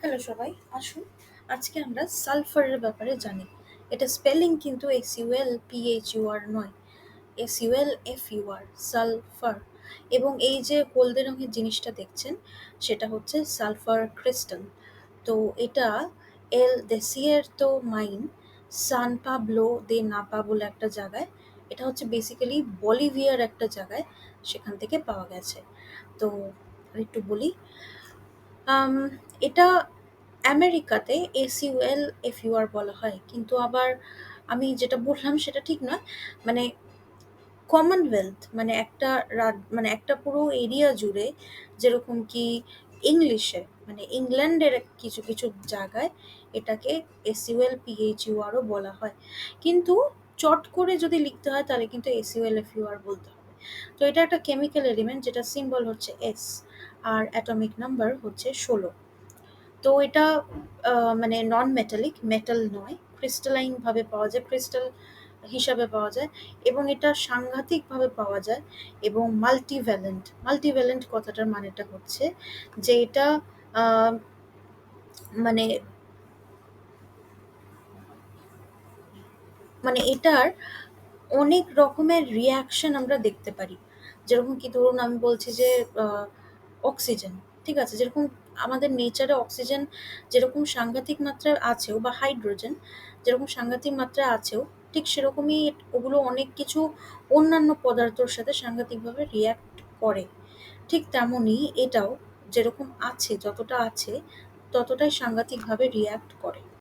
Hello সবাই, আসুন আজকে আমরা সালফারের ব্যাপারে জানি। এটা স্পেলিং কিন্তু SULPHUR নয়, SULFUR, সালফার। এবং এই যে হলদে রঙের জিনিসটা দেখছেন, সেটা হচ্ছে সালফার ক্রিস্টাল। তো এটা এল দেসিয়ের্তো মাইন সান পাবলো দে নাপা বলে একটা জায়গায়, এটা হচ্ছে বেসিক্যালি বলিভিয়ার একটা জায়গায়, সেখান থেকে পাওয়া গেছে। তো একটু বলি, আম, এটা আমেরিকাতে SULFUR বলা হয়, কিন্তু আবার আমি যেটা বললাম সেটা ঠিক নয়। মানে কমনওয়েলথ মানে মানে একটা পুরো এরিয়া জুড়ে, যেরকম কি ইংলিশে মানে ইংল্যান্ডের কিছু কিছু জায়গায় এটাকে SULPHURও বলা হয়, কিন্তু চট করে যদি লিখতে হয় তাহলে কিন্তু SULFUR বলতে হবে। তো এটা একটা কেমিক্যাল এলিমেন্ট যেটা সিম্বল হচ্ছে S, আর অ্যাটমিক নাম্বার হচ্ছে 16। তো এটা মানে নন মেটালিক, মেটাল নয়, ক্রিস্টালাইন ভাবে পাওয়া যায়, ক্রিস্টাল হিসাবে পাওয়া যায়, এবং এটা সাংঘাতিকভাবে পাওয়া যায়। এবং মাল্টিভ্যালেন্ট, মাল্টিভ্যালেন্ট কথাটার মানেটা হচ্ছে যে এটা আহ, মানে মানে এটার অনেক রকমের রিয়াকশন আমরা দেখতে পারি। যেরকম কি ধরুন আমি বলছি যে অক্সিজেন, ঠিক আছে, যেরকম আমাদের নেচারে অক্সিজেন যেরকম সাংঘাতিক মাত্রায় আছেও, বা হাইড্রোজেন যেরকম সাংঘাতিক মাত্রায় আছেও, ঠিক সেরকমই ওগুলো অনেক কিছু অন্যান্য পদার্থর সাথে সাংঘাতিকভাবে রিয়্যাক্ট করে। ঠিক তেমনই এটাও যেরকম আছে, যতটা আছে ততটাই সাংঘাতিকভাবে রিয়্যাক্ট করে।